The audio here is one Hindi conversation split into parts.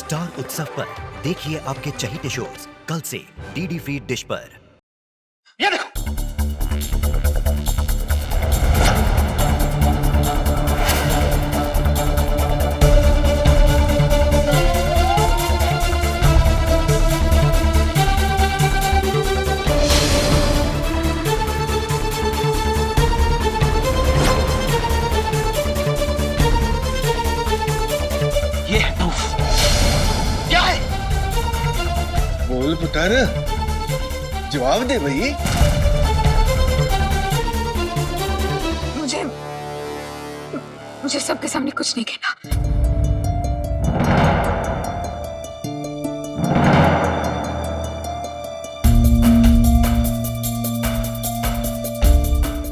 स्टार उत्सव पर देखिए आपके चहीते शोज कल से डीडी फ्री डिश पर। ये देखो, ये है प्रूफ। क्या है? बोल पुत्र, जवाब दे भाई। मुझे सबके सामने कुछ नहीं कहना।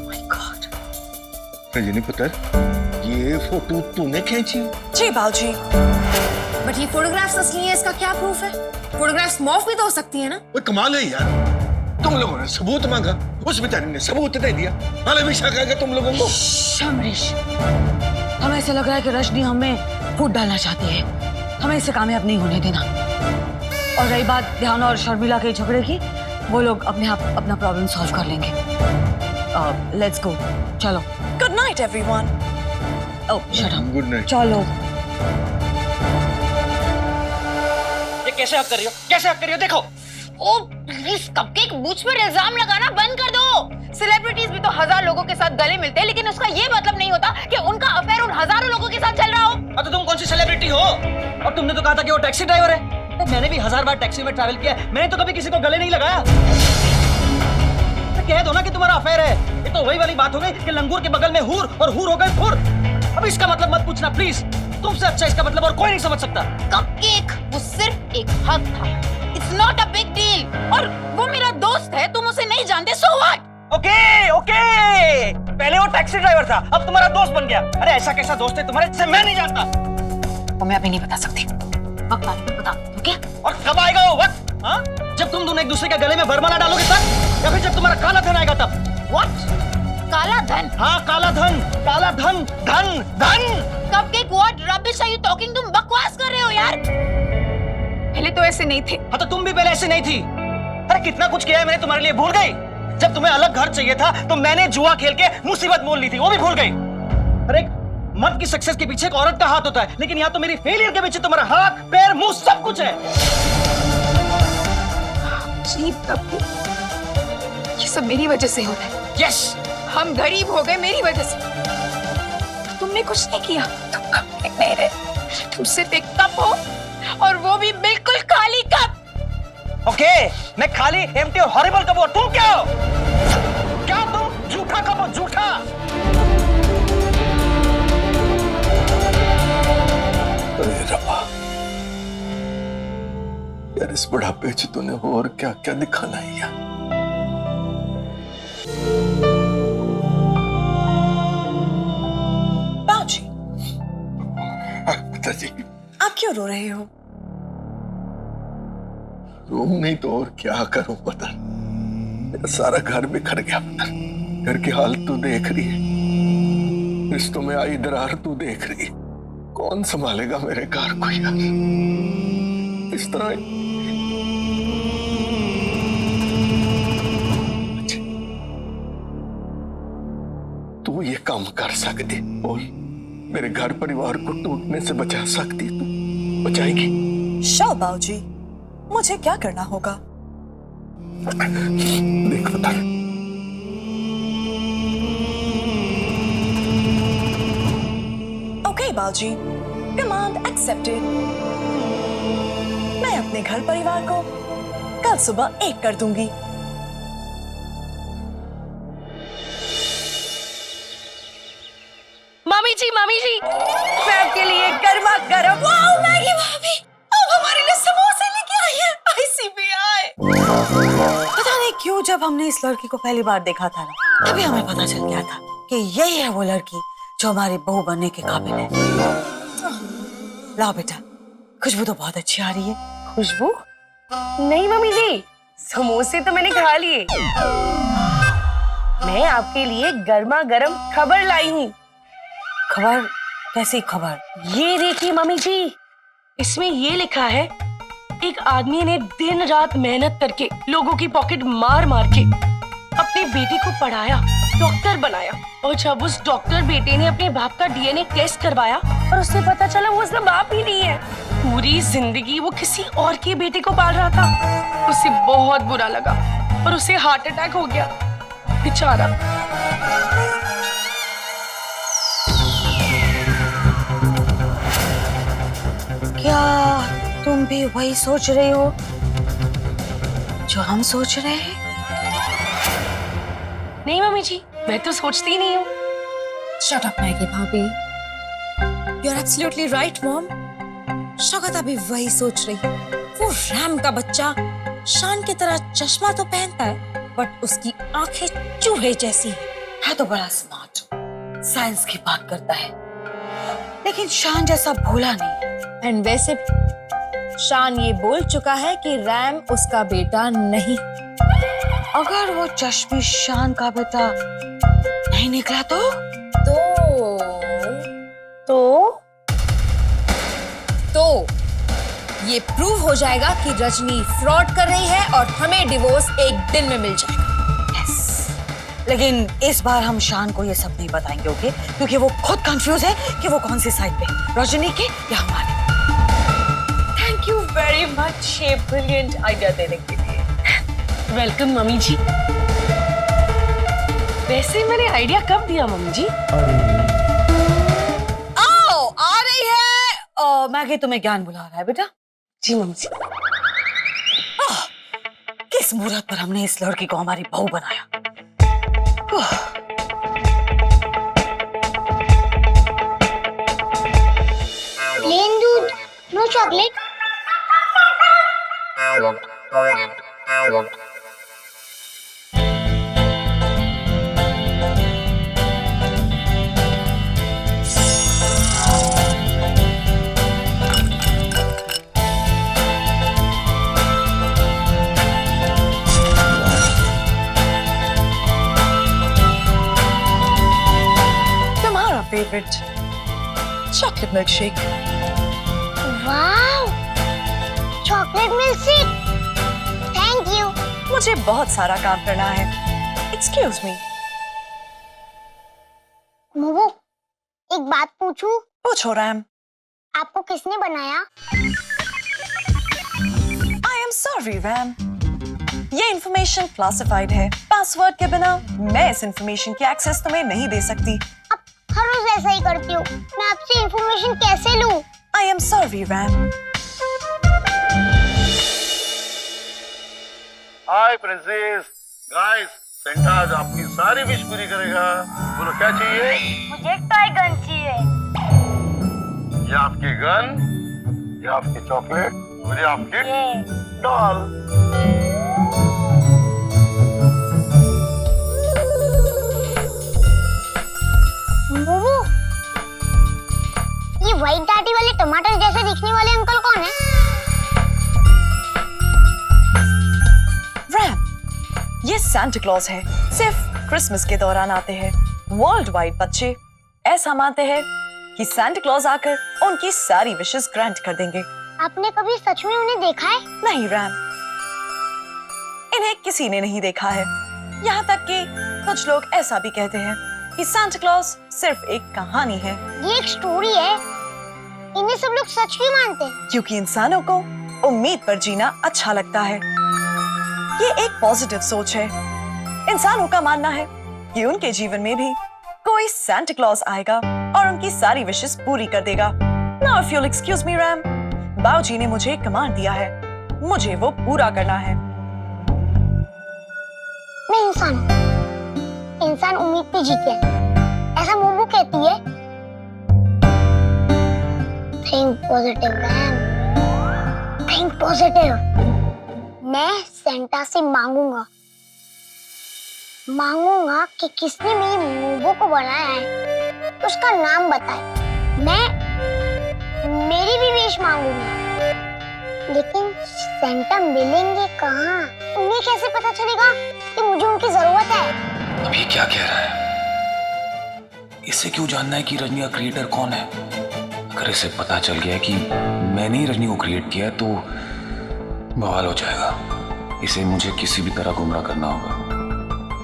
My God. रजनी पुत्र, ये फोटो तूने खींची? जी बाबूजी, बट ये फोटोग्राफ्स असली है, इसका क्या प्रूफ है? फोटोग्राफ्स मॉर्फ भी तो हो सकती है ना? वो कमाल है यार, तुम लोगों ने सबूत मांगा, उस बेचारी ने सबूत दे दिया। हाल हमेशा कहेगा तुम लोगों को। अमरीश, हमें ऐसा लग रहा है कि रजनी हमें फूट डालना चाहती है। हमें इसे कामयाब नहीं होने देना। और रही बात ध्यान और शर्मिला के झगड़े की, वो लोग अपने आप अपना प्रॉब्लम सॉल्व कर लेंगे। लेट्स गो, चलो। Good night everyone. Oh shut up. Good night. चलो। ये कैसे हक कर रही हो? कैसे हक कर रही हो? देखो। ओ प्लीज, कपकेक मुझ पर इल्जाम लगाना बंद कर दो। सेलिब्रिटीज भी तो 1000 लोगों के साथ गले मिलते हैं, लेकिन उसका ये मतलब नहीं होता कि उनका अफेयर उन हजारों लोगों के साथ चल रहा हो। अब तो तुम कौन सी सेलिब्रिटी हो? और तुमने तो कहा था कि वो टैक्सी ड्राइवर है। मैंने भी 1000 बार टैक्सी में ट्रैवल किया, मैंने तो कभी किसी को गले नहीं लगाया। तो कह दो ना कि तुम्हारा अफेयर है। ये तो वही वाली बात हो गई कि लंगूर के बगल में हूर और हूर हो गए फुर। अब इसका मतलब मत पूछना प्लीज। तुमसे अच्छा इसका मतलब और कोई नहीं समझ सकता। कपकेक वो सिर्फ एक हक था। It's not a big deal. और वो मेरा दोस्त है, तुम उसे नहीं जानते, सो व्हाट? ओके ओके, पहले वो टैक्सी ड्राइवर था, अब तुम्हारा दोस्त बन गया। अरे ऐसा कैसा दोस्त है तुम्हारे जिसे मैं नहीं जानता? वो मैं अभी नहीं बता सकती, वक्त आने पर बता दूं क्या? और कब आएगा वो वक्त? हाँ? जब तुम दोनों एक दूसरे के गले में वरमाला डालोगे तब, या फिर जब तुम्हारा काला धन आएगा तब? व्हाट? काला धन? हाँ काला धन, काला धन, धन धन। Cupcake, what rubbish are you talking? तुम बकवास कर रहे हो यार। पहले तो ऐसे नहीं थे। हाँ तो तुम भी पहले ऐसे नहीं थी। अरे कितना कुछ किया है मैंने तुम्हारे लिए, भूल गई? जब तुम्हें अलग घर चाहिए था तो मैंने जुआ खेल के मुसीबत मोल ली थी, वो भी भूल गई? अरे मर्द की सक्सेस के पीछे एक औरत का हाथ होता है, लेकिन यहाँ तो मेरी फेलियर के पीछे तुम्हारा हाथ पैर मुंह सब कुछ है। जी प्रभु, ये सब मेरी वजह से हो रहा है। यस, हम गरीब हो गए मेरी वजह से। तुमने कुछ नहीं किया, तुम कपकेक नहीं रहे। तुम सिर्फ एक कप हो, और वो भी बिल्कुल खाली कप। ओके, मैं खाली एम्प्टी और हॉरिबल कप हूं। तुम क्या हो? क्या तुम झूठा कप हो? झूठा। अरे रब्बा, यार इस बुढ़ापे च तूने और क्या क्या दिखाना है यार। बाबूजी, पिताजी, आप क्यों रो रहे हो? रूम नहीं तो और क्या करूं पता। मेरा सारा घर बिखर गया पता। घर की हालत तू देख रही है, रिश्तों में आई दरार तू देख रही है। कौन संभालेगा मेरे घर को यार? इस तरह तू ये काम कर सकती, बोल मेरे घर परिवार को टूटने से बचा सकती, तू बचाएगी? शो बाबूजी, मुझे क्या करना होगा? देख बता, ओके बाबूजी, डिमांड एक्सेप्टेड। मैं अपने घर परिवार को कल सुबह 1 कर दूंगी। मम्मी जी, मैं आपके लिए गर्मा गर्म मैगी भाभी अब हमारे लिए समोसे लेके आई है। ICBI। पता नहीं क्यों जब हमने इस लड़की को पहली बार देखा था ना, तभी हमें पता चल गया था कि यही है वो लड़की जो हमारी बहू बनने के काबिल है। लाओ बेटा, खुशबू तो बहुत अच्छी आ रही है। खुशबू? नहीं मम्मी जी, समोसे तो मैंने खा लिए। मैं आपके लिए गर्मा गर्म खबर लाई हूँ। खबर? कैसी खबर? ये देखिए मम्मी जी, इसमें ये लिखा है, एक आदमी ने दिन रात मेहनत करके लोगों की पॉकेट मार मार के अपने बेटे को पढ़ाया, डॉक्टर बनाया, और जब उस डॉक्टर बेटे ने अपने बाप का डीएनए टेस्ट करवाया और उससे पता चला वो उसका बाप ही नहीं है, पूरी जिंदगी वो किसी और के बेटे को पाल रहा था। उसे बहुत बुरा लगा और उसे हार्ट अटैक हो गया, बेचारा। क्या तुम भी वही सोच रहे हो जो हम सोच रहे हैं? नहीं मम्मी जी, मैं तो सोचती ही नहीं हूँ। Shut up, Maggie भाभी। You're absolutely right, Mom। Shaukat अभी वही सोच रही। वो रैम का बच्चा शान की तरह चश्मा तो पहनता है, बट उसकी आंखें चूहे जैसी है। है तो बड़ा स्मार्ट, साइंस की बात करता है, लेकिन शान जैसा भोला नहीं है। एंड वैसे शान ये बोल चुका है कि रैम उसका बेटा नहीं। अगर वो चश्मी शान का बेटा नहीं निकला तो ये प्रूव हो जाएगा कि रजनी फ्रॉड कर रही है और हमें डिवोर्स एक दिन में मिल जाएगा। yes। लेकिन इस बार हम शान को ये सब नहीं बताएंगे, ओके? क्योंकि वो खुद कंफ्यूज है कि वो कौन सी साइड पे, रजनी के या हमारे। थैंक यू वेरी मच ये ब्रिलियंट आइडिया देने के लिए। वेलकम मम्मी जी। वैसे मैंने आइडिया कब दिया मम्मी जी? आओ, आ रही है। मैगी तुम्हें ज्ञान बुला रहा है बेटा। जी मम्मी जी। किस मुहूर्त पर हमने इस लड़की को हमारी बहू बनाया। प्लेन दूध, नो चॉकलेट। तुम्हारा favourite chocolate milk shake. Wow, chocolate milk shake. Thank you. मुझे बहुत सारा काम करना है। Excuse me. मोमो, एक बात पूछूं? पूछो रैम। आपको किसने बनाया? आई एम सॉरी रैम, ये इंफॉर्मेशन क्लासिफाइड है। पासवर्ड के बिना मैं इस इंफॉर्मेशन की एक्सेस तुम्हें नहीं दे सकती। अब हर रोज ऐसा ही करती हूँ। मैं आपसे इंफॉर्मेशन कैसे लूं? I am sorry RAM. Hi princess, guys, Santa आज आपकी सारी विश पूरी करेगा। बोलो क्या चाहिए? मुझे टॉय गन चाहिए। ये आपकी गन, ये आपकी चॉकलेट, मुझे आपकी डॉल। मोमो, ये व्हाइट दाढ़ी वाले टमाटर जैसे दिखने वाले अंकल कौन है? रैम, ये सांता क्लॉज है। सिर्फ क्रिसमस के दौरान आते हैं। वर्ल्ड वाइड बच्चे ऐसा मानते हैं कि सांता क्लॉज आकर उनकी सारी विशेस ग्रांट कर देंगे। आपने कभी सच में उन्हें देखा है? नहीं रैम, इन्हें किसी ने नहीं देखा है। यहाँ तक कि कुछ लोग ऐसा भी कहते हैं कि सांता क्लॉज सिर्फ एक कहानी है। ये एक स्टोरी है। इन्हें सब लोग सच भी मानते हैं। क्योंकि इंसानों को उम्मीद पर जीना अच्छा लगता है। ये एक पॉजिटिव सोच है। इंसानों का मानना है कि उनके जीवन में भी कोई सांता क्लॉज आएगा और उनकी सारी विशेस पूरी कर देगा। Now if you'll excuse me, Ram, बाऊजी ने मुझे कमांड दिया है, मुझे वो पूरा करना है। मैं इंसान हूँ। इंसान उम्मीद पे जीते हैं, ऐसा मोमो कहती है। Think positive RAM, think positive. मैं सेंटा से मांगूंगा कि किसने मेरी मोमो को बनाया है, उसका नाम बताए। मैं मेरी भी विश मांगूंगी। लेकिन सेंटा मिलेंगे कहाँ? उन्हें कैसे पता चलेगा कि मुझे उनकी जरूरत है? अब ये क्या कह रहा है? इसे क्यों जानना है कि रजनी का क्रिएटर कौन है? अगर इसे पता चल गया कि मैंने ही रजनी को क्रिएट किया तो बवाल हो जाएगा। इसे मुझे किसी भी तरह गुमराह करना होगा,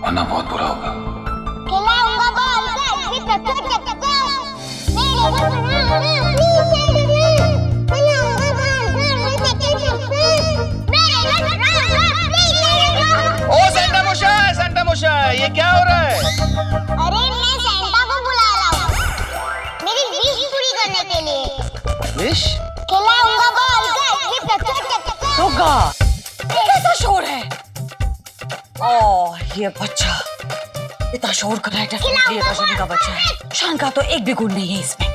वरना बहुत बुरा होगा। खिलाऊंगा बॉल ओ सेंटा मोशा, ये क्या हो रहा है? अरे मैं सेंटा को बुला रहा हूँ मेरी विश पूरी करने के लिए। विश? खिलाऊंगा बॉल रुका, ये कैसा शोर है? ओह, ये बच्चा इतना शोर कर रहा है, डेफिनेटली रजनी का बच्चा है। शान का तो एक भी गुण नहीं है इसमें।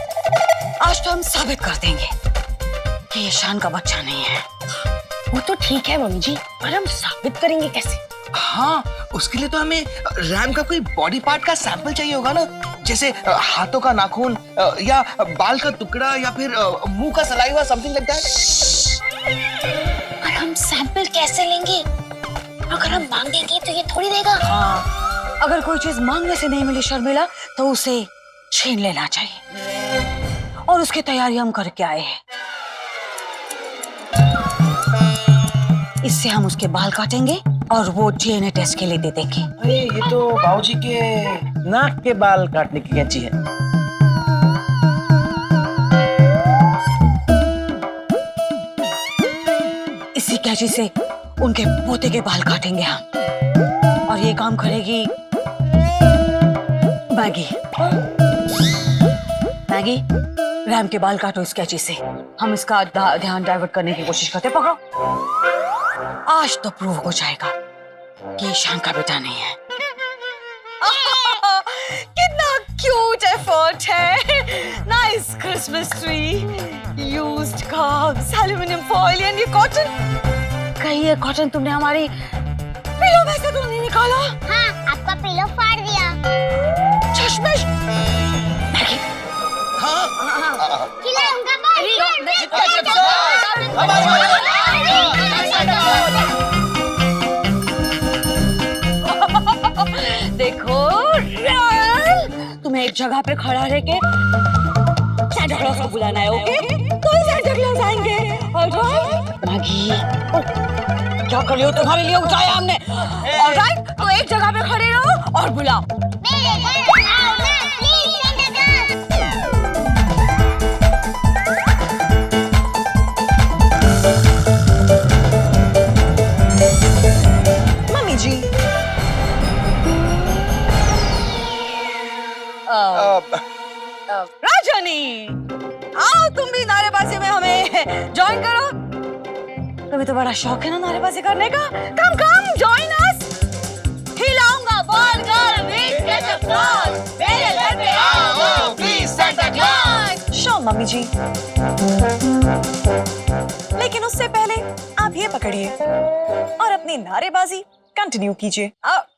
आज तो हम साबित कर देंगे कि ये शान का बच्चा नहीं है। वो तो ठीक है मम्मी जी, पर हम साबित करेंगे कैसे? हाँ, उसके लिए तो हमें रैम का कोई बॉडी पार्ट का सैंपल चाहिए होगा ना, जैसे हाथों का नाखून या बाल का टुकड़ा या फिर मुंह का सलाइवा, समथिंग लाइक दैट। पर हम सैंपल कैसे लेंगे? अगर हम मांगेंगे तो ये थोड़ी देगा। हाँ, अगर कोई चीज मांगने से नहीं मिली शर्मिला तो उसे छीन लेना चाहिए, और उसकी तैयारी हम करके आए हैं। इससे हम उसके बाल काटेंगे और वो डीएनए टेस्ट के लिए दे देंगे। अरे ये तो बाबूजी के नाक के बाल काटने की कैंची है। इसी कैंची से उनके पोते के बाल काटेंगे हम, और ये काम करेगी मैगी। मैगी, रैम के बाल काटो इस कैंची से। हम इसका ध्यान डाइवर्ट करने की कोशिश करते। पकड़ो, आज तो प्रूव हो जाएगा कि ईशान का बेटा नहीं है। कितना क्यूट एफर्ट है। Nice Christmas tree, used cups, aluminium foil and ये कॉटन। कहीं ये कॉटन तुमने हमारी पिलो में से तो नहीं निकाला? हाँ, आपका पिलो फाड़ दिया। चश्मिश, खिलाऊंगा बॉल देखो रैम, तुम्हें एक जगह पे खड़ा रह के सैंटा क्लॉज को बुलाना है, ओके? तो सैंटा क्लॉज आएंगे। ऑलराइट मैगी, क्या कर रही हो? तुम्हारे लिए उठाया हमने। ऑलराइट, तो एक जगह पे खड़े रहो और बुलाओ। मेरे घर आओ ना प्लीज सेंटा क्लॉज। मम्मी जी, राजनी, आओ तुम भी नारेबाजी में हमें ज्वाइन करो। तुम्हें तो बड़ा शौक है ना नारेबाजी करने का। Come come join us. खिलाऊंगा बर्गर विद केचप सॉस, मेरे घर पे आओ please Santa Claus. Show mummy ji, लेकिन उससे पहले आप ये पकड़िए और अपनी नारेबाजी कंटिन्यू कीजिए।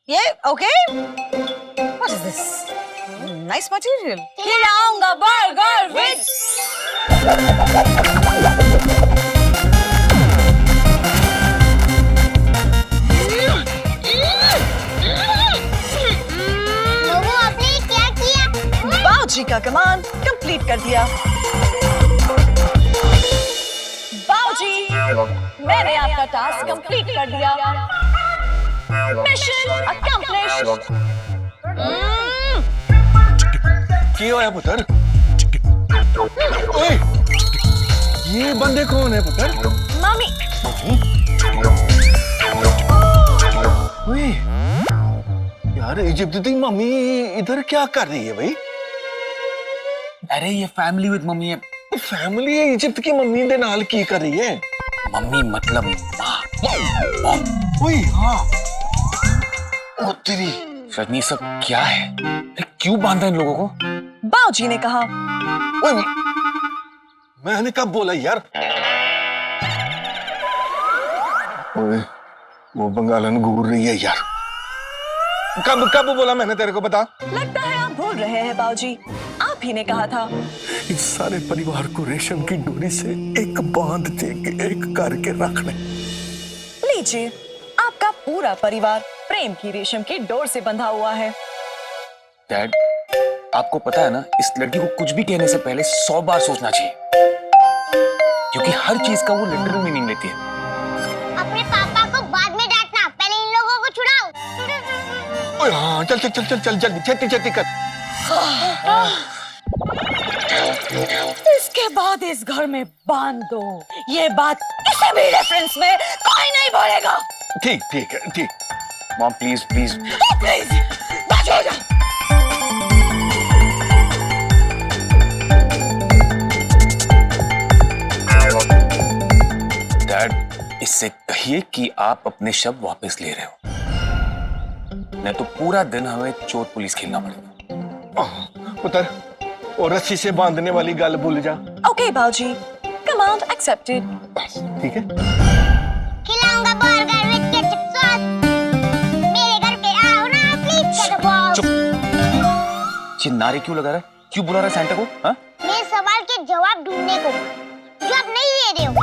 ये okay? What is this? Nice material. खिलाऊंगा बर्गर विद लोगों, आपने क्या किया? बाऊजी का कमांड कंप्लीट कर दिया। बाऊजी, मैंने आपका टास्क कंप्लीट कर दिया। Mission accomplished. क्यों है पुत्र? ओए, ये बंदे कौन है पुत्र? मम्मी, ओए, यार इजिप्ट की मम्मी इधर क्या कर रही है भाई? अरे ये फैमिली विद मम्मी है। फैमिली है इजिप्ट की मम्मी दे नाल की कर रही है? मम्मी मतलब माँ। ओए हाँ, ओ तेरी। रजनी सब क्या है? अरे क्यों बांधा इन लोगों को? बाऊजी ने कहा। ओए, मैंने कब बोला यार? ओए, वो बंगालन घूर रही है यार। कब कब बोला मैंने तेरे को? बता। लगता है आप भूल रहे हैं बाऊजी, आप ही ने कहा था। इस सारे परिवार को रेशम की डोरी से एक बांध दे के एक करके रखने। लीजिए, आपका पूरा परिवार प्रेम की रेशम की डोर से बंधा हुआ है। डैड, आपको पता है ना, इस लड़की को कुछ भी कहने से पहले 100 बार सोचना चाहिए, क्योंकि हर चीज का वो लिटरल मीनिंग लेती है। अपने पापा को बाद में डांटना, पहले इन लोगों को छुड़ाओ। ओए हाँ, चल चल चल चल चल जल्दी, छेती छेती कर। इसके बाद इस घर में बांध दो, ये बात किसी भी रेफरेंस में कोई नहीं बोलेगा। ठीक ठीक है, ठीक। मॉम प्लीज प्लीज प्लीज बाजू हो जा। डैड, इससे कहिए कि आप अपने शब्द वापस ले रहे हो, नहीं तो पूरा दिन हमें चोर पुलिस खेलना पड़ेगा। पुत्र, और रस्सी से बांधने वाली गल भूल जा। Okay Balaji, command accepted. बस ठीक है। खिलाऊंगा बर्गर विद केचप सॉस। मेरे घर पे आओ ना प्लीज केचप बॉस। चिन्नारे क्यों लगा रहा है? क्यों बुला रहा है सैंटा को? हाँ? मेरे सवाल के जवाब ढूंढने को, जो आप नहीं दे रहे हो।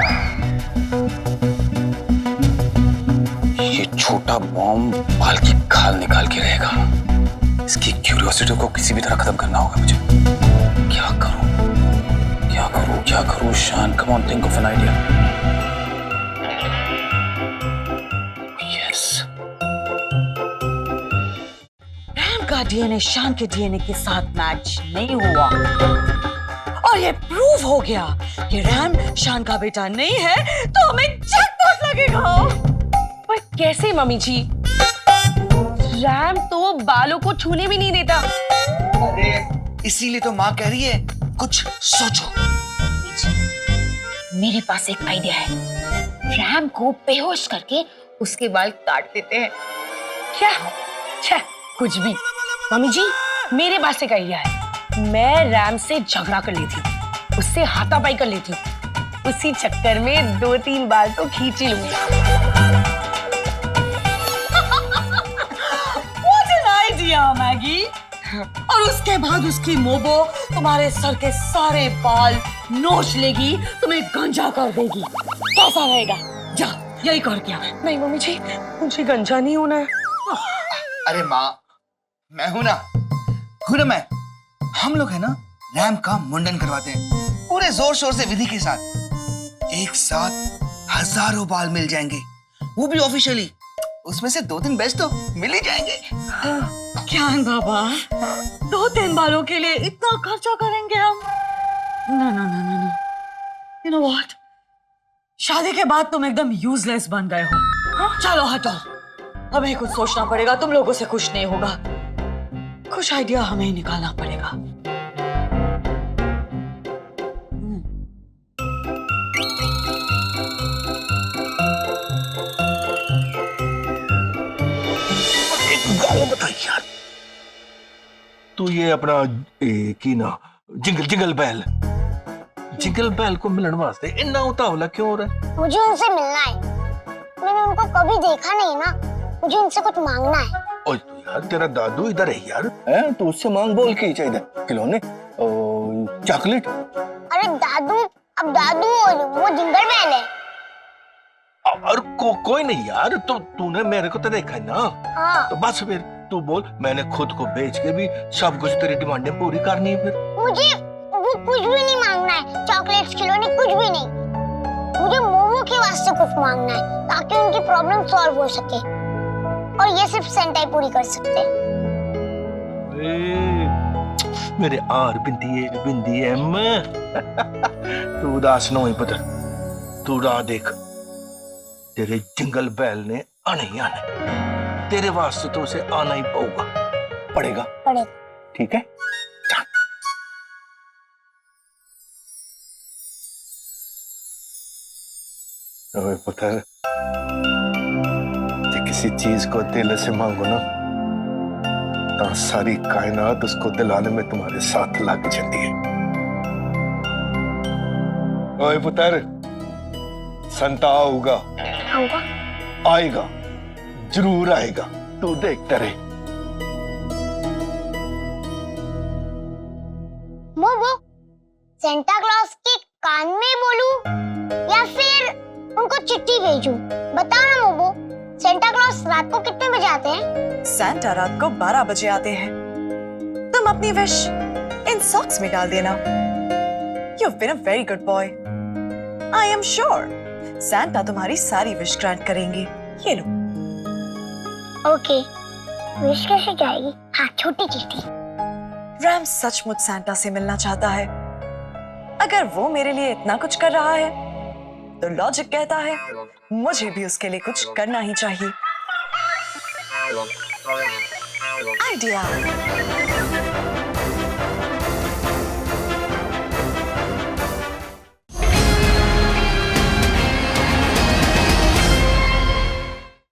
ये छोटा बॉम्ब बाल की खाल निकाल के रहेगा। इसकी क्यूरियोसिटी को किसी भी तरह खत्म करना होगा मुझे। क्या करूं? क्या करूं? क्या करूं? शान, come on, think of an idea. Yes. RAM का डीएनए शान के डीएनए के साथ मैच नहीं हुआ और ये प्रूव हो गया कि रैम शान का बेटा नहीं है, तो हमें जैकपॉट लगेगा। पर कैसे मम्मी जी? रैम तो बालों को छूने भी नहीं देता। अरे इसीलिए तो माँ कह रही है कुछ सोचो। मेरे पास एक आइडिया है। रैम को बेहोश करके उसके बाल काट देते हैं। क्या? छह, कुछ भी। मम्मी जी, मेरे पास एक आइडिया है। मैं रैम से झगड़ा कर लेती हूँ, उससे हाथापाई कर लेती हूँ। उसी चक्कर में 2-3 बाल तो खींच ही लूंगी। Idea Maggi. और उसके बाद उसकी मोबो तुम्हारे सर के सारे बाल नोच लेगी, तुम्हें गंजा कर देगी। कैसा रहेगा? जा, यही कर क्या? नहीं मम्मी जी, मुझे गंजा नहीं होना है। अरे माँ, मैं हूं ना मैं। हम लोग है ना रैम का मुंडन करवाते हैं पूरे जोर शोर से, विधि के साथ। एक साथ हजारों बाल मिल जाएंगे, वो भी ऑफिशियली। उसमें से 2-3 बेस्ट तो मिल ही जाएंगे। क्या बाबा, 2-3 बालों के लिए इतना खर्चा करेंगे हम? ना ना ना ना, यू नो व्हाट, शादी के बाद तुम एकदम यूजलेस बन गए हो। चलो हटो, हमें कुछ सोचना पड़ेगा। तुम लोगों से कुछ नहीं होगा, कुछ आइडिया हमें ही निकालना पड़ेगा। बता यार, तू ये अपना की ना जिंगल बैल को मिलने वास्ते इतना उतावला क्यों हो रहा है? मुझे उनसे मिलना है। मैंने उनको कभी देखा नहीं ना, मुझे उनसे कुछ मांगना है। ओए तो यार, तेरा दादू इधर है यार, हैं? तो उससे मांग बोल के चाहिए खिलौने, चॉकलेट। अरे दादू, अब दादू और वो जिंगल बैल है। और कोई नहीं यार, तो तूने मेरे को तो देखा है ना। हाँ। तो बस फिर तू बोल, मैंने खुद को बेच के भी सब कुछ तेरी डिमांडें पूरी करनी है। फिर मुझे वो कुछ भी नहीं मांगना है, चॉकलेट्स, खिलौने, कुछ भी नहीं। मुझे मोमो के वास्ते कुछ मांगना है, ताकि उनकी प्रॉब्लम सॉल्व हो सके, और ये सिर्फ सेंटा ही पूरी कर सकते हैं। मेरे आर बिंदी एम तू उदास न होई पुत्र, तू राह देख, तेरे जिंगल बैल ने आना ही आना। तेरे वास्ते तो उसे आना ही पड़ेगा। ठीक है? ओए पुत्र, जे किसी चीज को दिल से मांगो ना, तो सारी कायनात उसको दिलाने में तुम्हारे साथ लग जाती है। ओए पुत्र, संता आएगा, जरूर आएगा, तू देखता रहे। मोमो, सेंटा क्लॉज के कान में बोलूं या फिर उनको चिट्ठी भेजूं? बताओ ना मोमो, सेंटा क्लॉज रात को कितने बजे आते हैं? सेंटा रात को 12 बजे आते हैं। तुम अपनी विश इन सॉक्स में डाल देना। You've been a very good boy. I am sure Santa तुम्हारी सारी विश ग्रांट करेंगे। ये लो। ओके, विश कैसे जाएगी? हाँ, छोटी चिट्ठी। रैम सचमुच सैंटा से मिलना चाहता है। अगर वो मेरे लिए इतना कुछ कर रहा है तो लॉजिक कहता है मुझे भी उसके लिए कुछ करना ही चाहिए। आइडिया।